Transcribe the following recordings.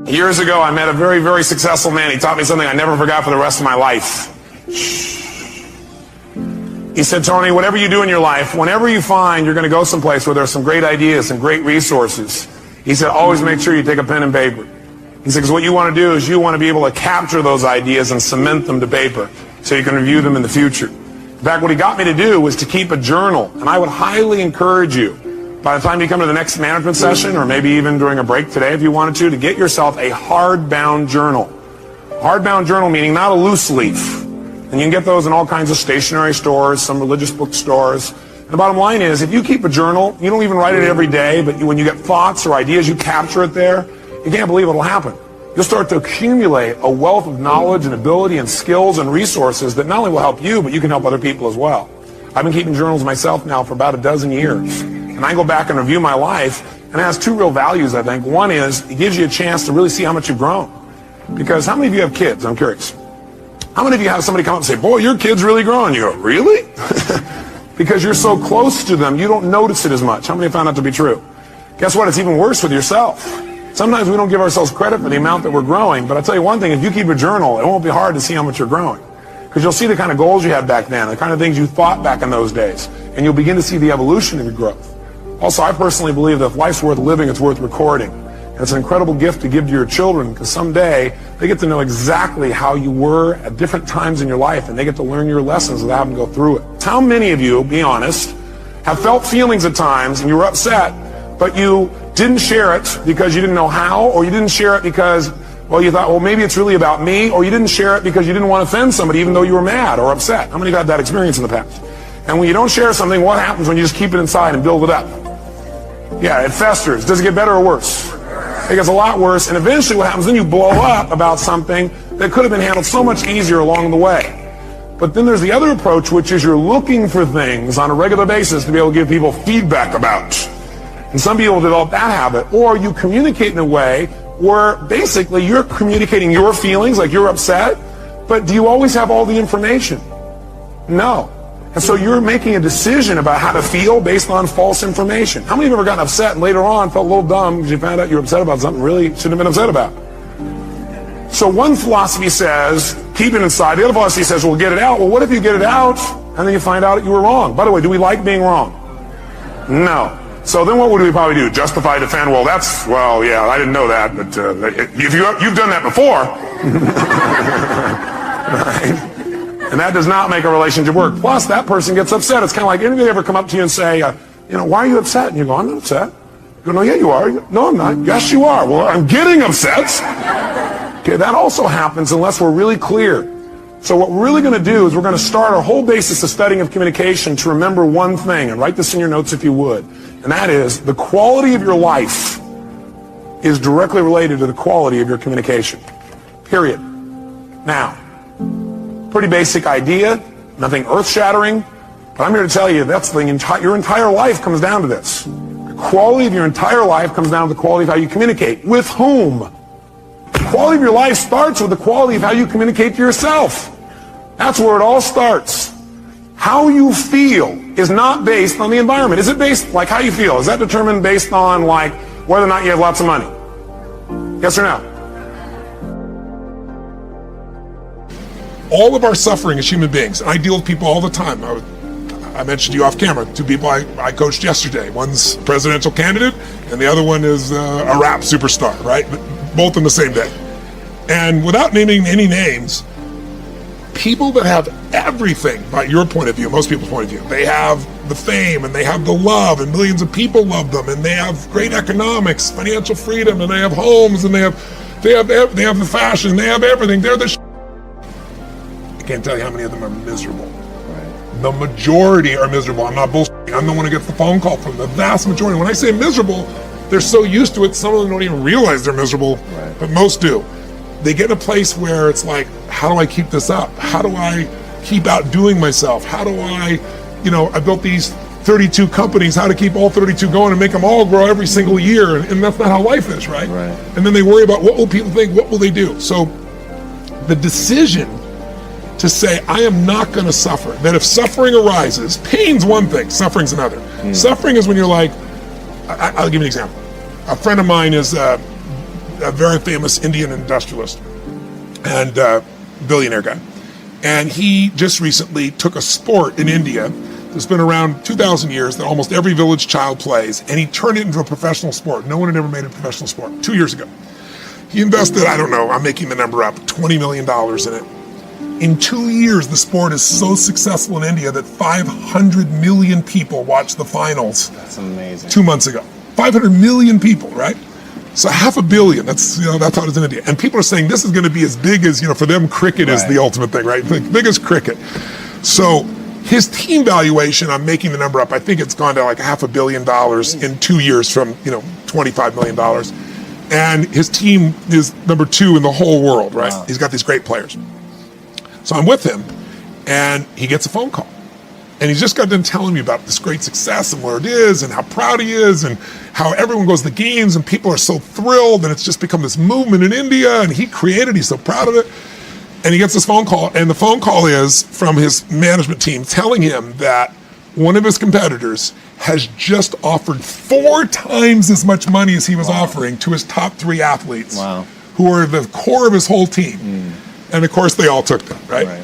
Years ago, I met a very, very successful man. He taught me something I never forgot for the rest of my life. He said, Tony, whatever you do in your life, whenever you find you're going to go someplace where there's some great ideas and great resources, he said, always make sure you take a pen and paper. He said, because what you want to do is you want to be able to capture those ideas and cement them to paper so you can review them in the future. In fact, what he got me to do was to keep a journal. And I would highly encourage you, by the time you come to the next management session, or maybe even during a break today if you wanted to get yourself a hardbound journal. Hardbound journal meaning not a loose leaf. And you can get those in all kinds of stationery stores, some religious bookstores. And the bottom line is, if you keep a journal, you don't even write it every day, but when you get thoughts or ideas, you capture it there. You can't believe what'll happen. You'll start to accumulate a wealth of knowledge and ability and skills and resources that not only will help you, but you can help other people as well. I've been keeping journals myself now for about a dozen years. And I go back and review my life, and it has two real values, I think. One is, it gives you a chance to really see how much you've grown. Because how many of you have kids? I'm curious. How many of you have somebody come up and say, boy, your kid's really growing? You go, really? Because you're so close to them, you don't notice it as much. How many found that to be true? Guess what? It's even worse with yourself. Sometimes we don't give ourselves credit for the amount that we're growing, but I'll tell you one thing, if you keep a journal, it won't be hard to see how much you're growing. Because you'll see the kind of goals you had back then, the kind of things you thought back in those days, and you'll begin to see the evolution of your growth. Also, I personally believe that if life's worth living, it's worth recording. And it's an incredible gift to give to your children, because someday they get to know exactly how you were at different times in your life, and they get to learn your lessons without having to go through it. How many of you, be honest, have felt feelings at times and you were upset, but you didn't share it because you didn't know how, or you didn't share it because, well, you thought, well, maybe it's really about me, or you didn't share it because you didn't want to offend somebody even though you were mad or upset? How many of you had that experience in the past? And when you don't share something, what happens when you just keep it inside and build it up? Yeah, it festers. Does it get better or worse? It gets a lot worse, and eventually what happens, then you blow up about something that could have been handled so much easier along the way. But then there's the other approach, which is you're looking for things on a regular basis to be able to give people feedback about. And some people develop that habit, or you communicate in a way where basically you're communicating your feelings, like you're upset, but do you always have all the information? No. And so you're making a decision about how to feel based on false information. How many of you have ever gotten upset and later on felt a little dumb because you found out you were upset about something really shouldn't have been upset about? So one philosophy says, keep it inside. The other philosophy says, well, get it out. Well, what if you get it out and then you find out that you were wrong? By the way, do we like being wrong? No. So then what would we probably do? Justify, defend? Well, yeah, I didn't know that, but if you've done that before. Right? And that does not make a relationship work. Plus, that person gets upset. It's kind of like, anybody ever come up to you and say, why are you upset? And you go, I'm not upset. You go, no, yeah, you are. No, I'm not. Yes, you are. Well, I'm getting upset. Okay, that also happens unless we're really clear. So what we're really going to do is we're going to start our whole basis of studying of communication to remember one thing, and write this in your notes if you would, and that is the quality of your life is directly related to the quality of your communication. Period. Now, pretty basic idea, nothing earth-shattering, but I'm here to tell you that's your entire life comes down to this. The quality of your entire life comes down to the quality of how you communicate. With whom? The quality of your life starts with the quality of how you communicate to yourself. That's where it all starts. How you feel is not based on the environment. Is it based, like how you feel, is that determined based on like whether or not you have lots of money? Yes or no? All of our suffering as human beings, and I deal with people all the time. I mentioned to you off camera, two people I coached yesterday. One's a presidential candidate, and the other one is a rap superstar, right? Both in the same day. And without naming any names, people that have everything by your point of view, most people's point of view, they have the fame and they have the love and millions of people love them and they have great economics, financial freedom, and they have homes and they have the fashion, they have everything. They're the I can't tell you how many of them are miserable. Right. The majority are miserable. I'm not bullshitting. I'm the one who gets the phone call from the vast majority. When I say miserable, they're so used to it, some of them don't even realize they're miserable, right. But most do. They get in a place where it's like, how do I keep this up? How do I keep outdoing myself? How do I built these 32 companies, how to keep all 32 going and make them all grow every single year. And that's not how life is, right? And then they worry about what will people think, what will they do? So the decision to say, I am not going to suffer, that if suffering arises, pain's one thing, suffering's another. Suffering is when you're like, I'll give you an example. A friend of mine is a very famous Indian industrialist and billionaire guy. And he just recently took a sport in India that's been around 2,000 years that almost every village child plays, and he turned it into a professional sport. No one had ever made a professional sport 2 years ago. He invested, I don't know, I'm making the number up, $20 million in it. In 2 years, the sport is so successful in India that 500 million people watched the finals. That's amazing. 2 months ago. 500 million people, right? So 500 million, that's how it is in India. And people are saying this is going to be as big as, for them, cricket is the ultimate thing, right? Big as cricket. So his team valuation, I'm making the number up, I think it's gone to like $500 million in 2 years from, $25 million. And his team is number 2 in the whole world, right? Wow. He's got these great players. So I'm with him, and he gets a phone call. And he's just got done telling me about this great success and where it is and how proud he is and how everyone goes to the games and people are so thrilled and it's just become this movement in India and he created, he's so proud of it. And he gets this phone call, and the phone call is from his management team telling him that one of his competitors has just offered 4 times as much money as he was offering to his top 3 athletes who are the core of his whole team. And of course they all took them, right?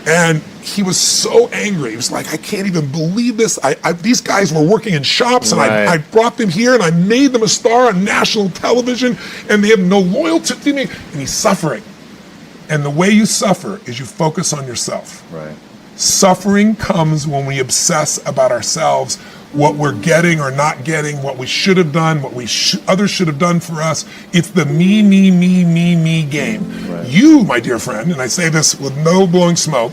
And he was so angry. He was like, I can't even believe this. These guys were working in shops, and I brought them here, and I made them a star on national television, and they have no loyalty to me. And he's suffering. And the way you suffer is you focus on yourself. Right. Suffering comes when we obsess about ourselves, what we're getting or not getting, what we should have done, what others should have done for us. It's the me game. Right. You, my dear friend, and I say this with no blowing smoke,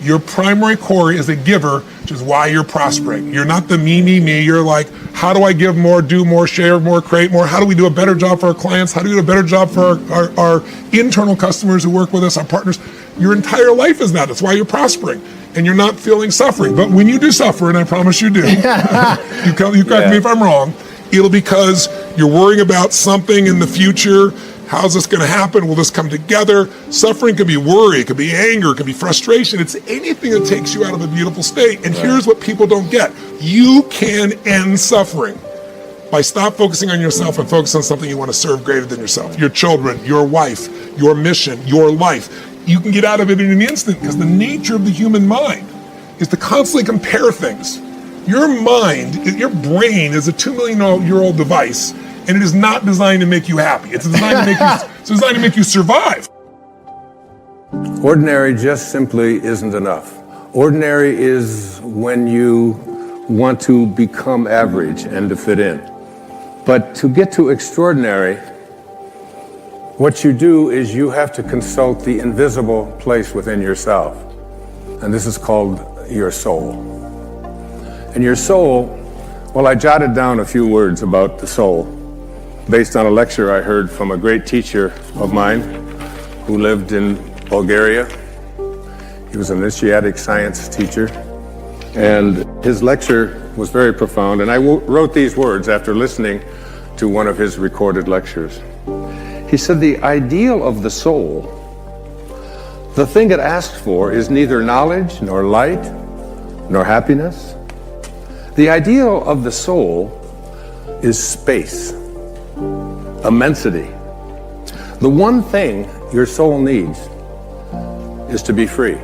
your primary core is a giver, which is why you're prospering. You're not the me. You're like, how do I give more, do more, share more, create more? How do we do a better job for our clients? How do we do a better job for our internal customers who work with us, our partners? Your entire life is that. That's why you're prospering. And you're not feeling suffering. But when you do suffer, and I promise you do, you correct me if I'm wrong, it'll because you're worrying about something in the future. How's this going to happen? Will this come together? Suffering can be worry, it can be anger, it can be frustration. It's anything that takes you out of a beautiful state. And here's what people don't get. You can end suffering by stop focusing on yourself and focus on something you want to serve greater than yourself. Your children, your wife, your mission, your life. You can get out of it in an instant because the nature of the human mind is to constantly compare things. Your mind, your brain is a 2 million year old device, and it is not designed to make you happy. It's designed to make you survive. Ordinary just simply isn't enough. Ordinary is when you want to become average and to fit in. But to get to extraordinary, what you do is you have to consult the invisible place within yourself. And this is called your soul. And your soul, well, I jotted down a few words about the soul based on a lecture I heard from a great teacher of mine who lived in Bulgaria. He was an initiatic science teacher. And his lecture was very profound. And I wrote these words after listening to one of his recorded lectures. He said, the ideal of the soul, the thing it asks for is neither knowledge, nor light, nor happiness. The ideal of the soul is space, immensity. The one thing your soul needs is to be free.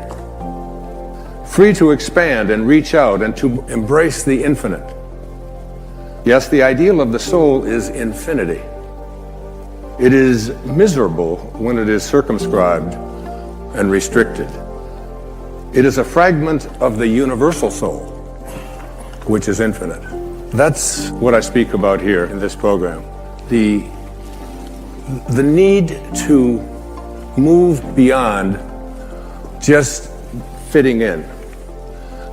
Free to expand and reach out and to embrace the infinite. Yes, the ideal of the soul is infinity. It is miserable when it is circumscribed and restricted. It is a fragment of the universal soul, which is infinite. That's what I speak about here in this program. The need to move beyond just fitting in.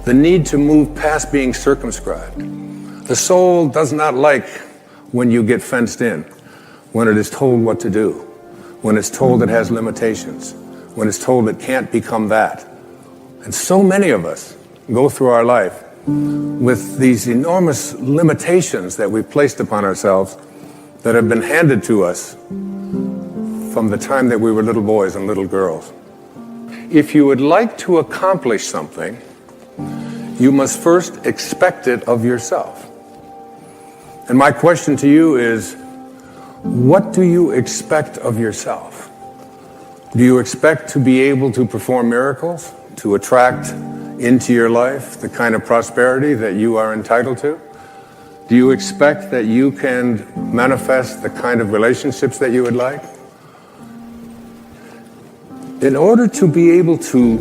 The need to move past being circumscribed. The soul does not like when you get fenced in, when it is told what to do, when it's told it has limitations, when it's told it can't become that. And so many of us go through our life with these enormous limitations that we've placed upon ourselves that have been handed to us from the time that we were little boys and little girls. If you would like to accomplish something, you must first expect it of yourself. And my question to you is, what do you expect of yourself? Do you expect to be able to perform miracles, to attract into your life the kind of prosperity that you are entitled to? Do you expect that you can manifest the kind of relationships that you would like? In order to be able to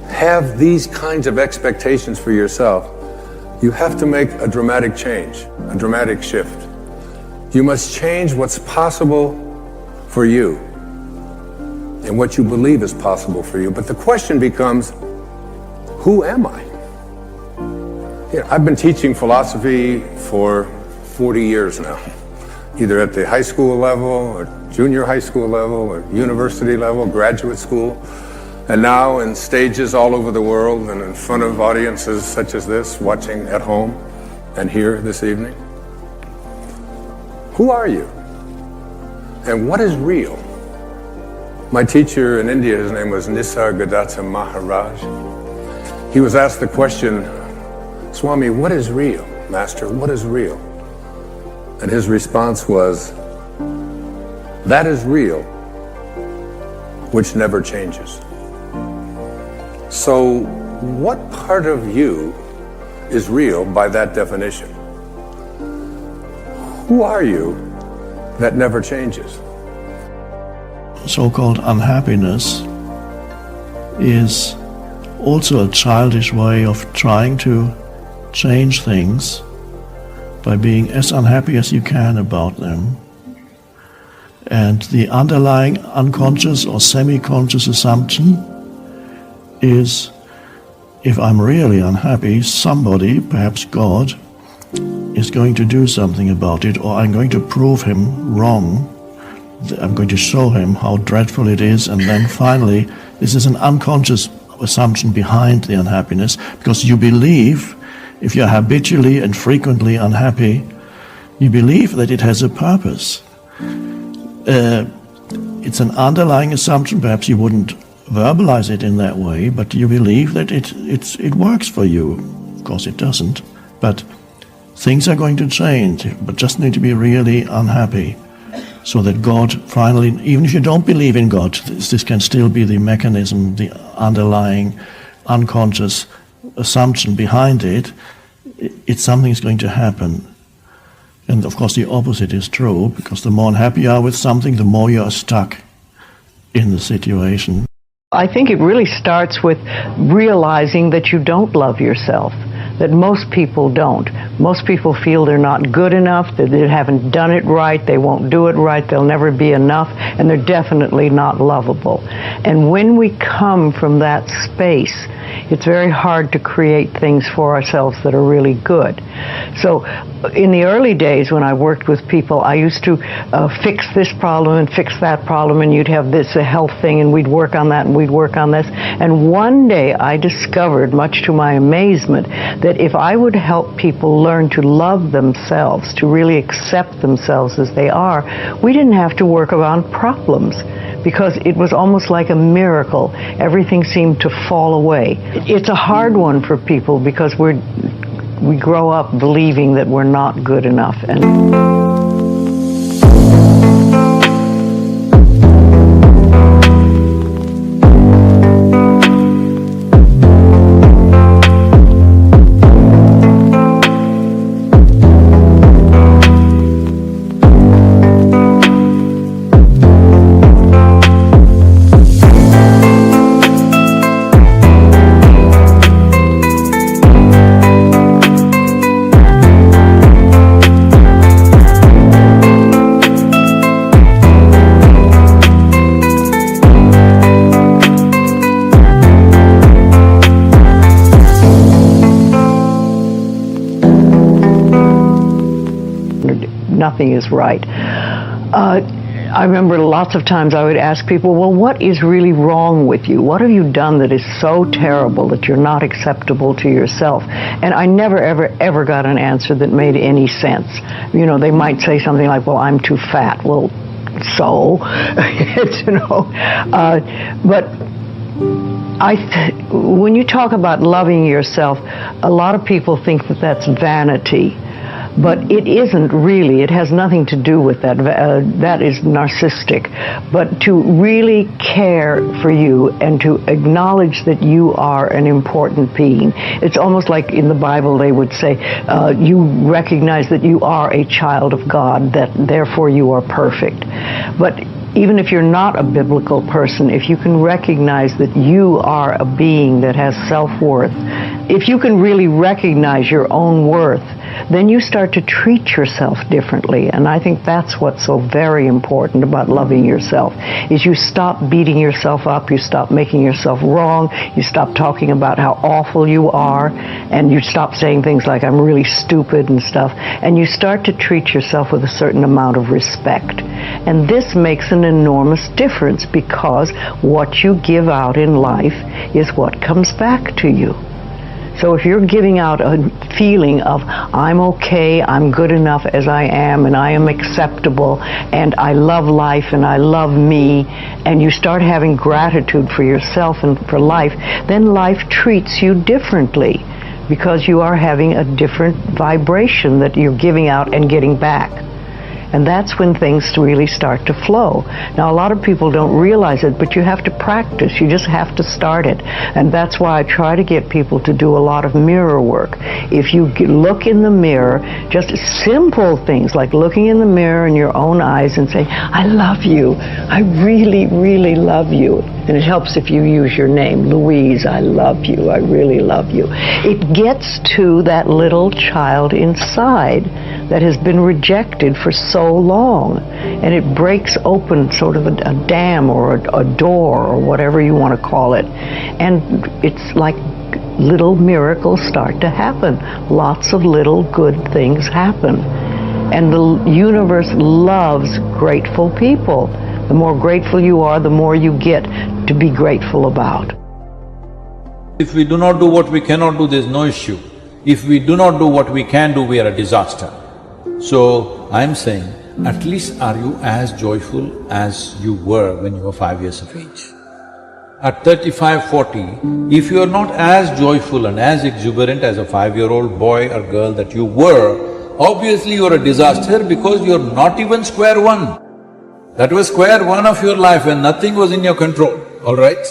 have these kinds of expectations for yourself, you have to make a dramatic change, a dramatic shift. You must change what's possible for you and what you believe is possible for you. But the question becomes, who am I? I've been teaching philosophy for 40 years now, either at the high school level or junior high school level or university level, graduate school, and now in stages all over the world and in front of audiences such as this, watching at home and here this evening. Who are you? And what is real? My teacher in India, his name was Nisargadatta Maharaj. He was asked the question, Swami, what is real? Master, what is real? And his response was, that is real, which never changes. So what part of you is real by that definition? Who are you that never changes? So-called unhappiness is also a childish way of trying to change things by being as unhappy as you can about them. And the underlying unconscious or semi-conscious assumption is, if I'm really unhappy, somebody, perhaps God, is going to do something about it, or I'm going to prove him wrong. I'm going to show him how dreadful it is, and then finally, this is an unconscious assumption behind the unhappiness, because you believe, if you're habitually and frequently unhappy, you believe that it has a purpose. It's an underlying assumption. Perhaps you wouldn't verbalize it in that way, but you believe that it works for you. Of course it doesn't, but things are going to change, but just need to be really unhappy, so that God finally, even if you don't believe in God, this can still be the mechanism, the underlying unconscious assumption behind it. It's something's going to happen. And of course the opposite is true, because the more unhappy you are with something, the more you are stuck in the situation. I think it really starts with realizing that you don't love yourself, that most people don't. Most people feel they're not good enough, that they haven't done it right, they won't do it right, they'll never be enough, and they're definitely not lovable. And when we come from that space, it's very hard to create things for ourselves that are really good. So in the early days when I worked with people, I used to fix this problem and fix that problem, and you'd have this, a health thing, and we'd work on that and we'd work on this. And one day I discovered, much to my amazement, that if I would help people learn to love themselves, to really accept themselves as they are, we didn't have to work around problems, because it was almost like a miracle. Everything seemed to fall away. It's a hard one for people, because we grow up believing that we're not good enough. And nothing is right. I remember lots of times I would ask people, well, what is really wrong with you? What have you done that is so terrible that you're not acceptable to yourself? And I never, ever got an answer that made any sense. You know, they might say something like, well, I'm too fat. Well, so, you know, but when you talk about loving yourself, a lot of people think that that's vanity. But it isn't really, it has nothing to do with that. That is narcissistic. But to really care for you and to acknowledge that you are an important being. It's almost like in the Bible they would say, you recognize that you are a child of God, that therefore you are perfect. But even if you're not a biblical person, if you can recognize that you are a being that has self-worth, if you can really recognize your own worth, then you start to treat yourself differently. And I think that's what's so very important about loving yourself, is you stop beating yourself up, you stop making yourself wrong, you stop talking about how awful you are, and you stop saying things like, I'm really stupid and stuff, and you start to treat yourself with a certain amount of respect. And this makes an enormous difference, because what you give out in life is what comes back to you. So if you're giving out a feeling of, I'm okay, I'm good enough as I am, and I am acceptable, and I love life, and I love me, and you start having gratitude for yourself and for life, then life treats you differently, because you are having a different vibration that you're giving out and getting back. And that's when things really start to flow. Now, a lot of people don't realize it, but you have to practice. You just have to start it. And that's why I try to get people to do a lot of mirror work. If you look in the mirror, just simple things like looking in the mirror in your own eyes and say, I love you. I really, really love you. And it helps if you use your name, Louise, I love you. I really love you. It gets to that little child inside that has been rejected for so long, and it breaks open sort of a dam or a door or whatever you want to call it, and it's like little miracles start to happen. Lots of little good things happen, and the universe loves grateful people. The more grateful you are, the more you get to be grateful about. If we do not do what we cannot do, there's no issue. If we do not do what we can do, we are a disaster. So, I'm saying, at least are you as joyful as you were when you were 5 years of age? At 35, 40, if you are not as joyful and as exuberant as a 5-year-old boy or girl that you were, obviously you're a disaster, because you're not even square one. That was square one of your life when nothing was in your control, all right?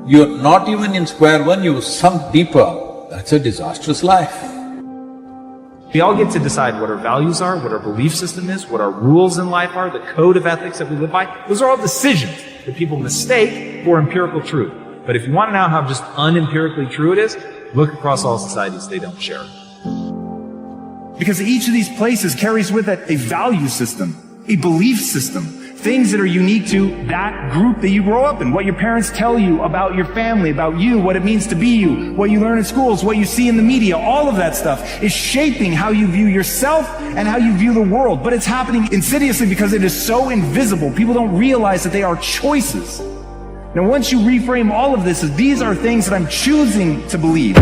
You're not even in square one, you sunk deeper. That's a disastrous life. We all get to decide what our values are, what our belief system is, what our rules in life are, the code of ethics that we live by. Those are all decisions that people mistake for empirical truth. But if you want to know how just unempirically true it is, look across all societies, they don't share it. Because each of these places carries with it a value system, a belief system, things that are unique to that group that you grow up in, what your parents tell you about your family, about you, what it means to be you, what you learn in schools, what you see in the media, all of that stuff is shaping how you view yourself and how you view the world. But it's happening insidiously because it is so invisible. People don't realize that they are choices. Now, once you reframe all of this as these are things that I'm choosing to believe.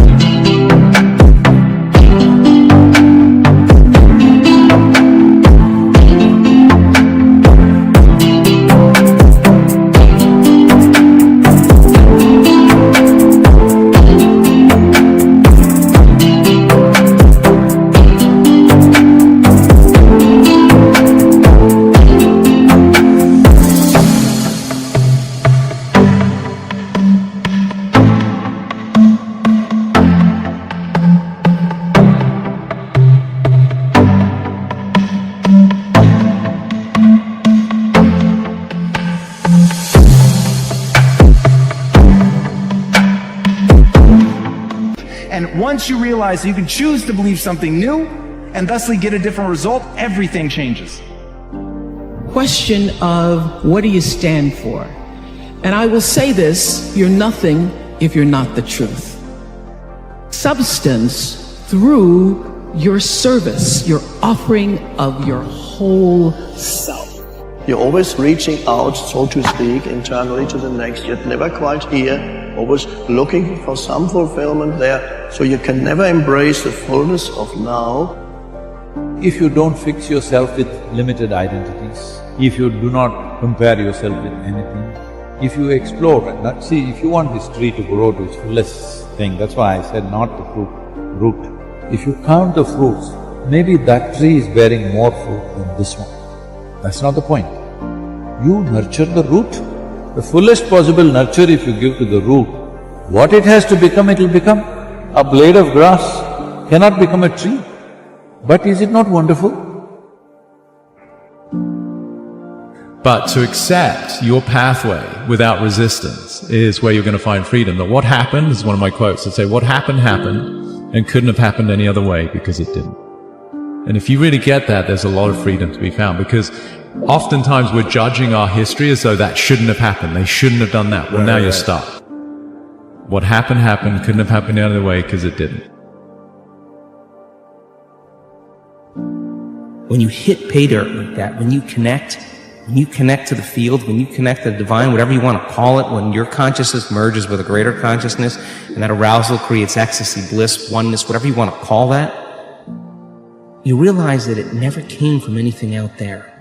And once you realize that you can choose to believe something new and thusly get a different result, everything changes. Question of what do you stand for? And I will say this, you're nothing if you're not the truth. Substance through your service, your offering of your whole self. You're always reaching out, so to speak, internally to the next, yet never quite here, always looking for some fulfillment there, so you can never embrace the fullness of now. If you don't fix yourself with limited identities, if you do not compare yourself with anything, if you explore and not see, if you want this tree to grow to its fullest thing, that's why I said not the fruit, root. If you count the fruits, maybe that tree is bearing more fruit than this one. That's not the point. You nurture the root. The fullest possible nurture if you give to the root, what it has to become, it will become. A blade of grass cannot become a tree. But is it not wonderful? But to accept your pathway without resistance is where you're going to find freedom. That what happened is one of my quotes. I'd say, what happened, happened, and couldn't have happened any other way because it didn't. And if you really get that, there's a lot of freedom to be found, because oftentimes we're judging our history as though that shouldn't have happened. They shouldn't have done that. Well, now you're stuck. What happened, happened, couldn't have happened any other way because it didn't. When you hit pay dirt like that, when you connect to the field, when you connect to the divine, whatever you want to call it, when your consciousness merges with a greater consciousness, and that arousal creates ecstasy, bliss, oneness, whatever you want to call that, you realize that it never came from anything out there.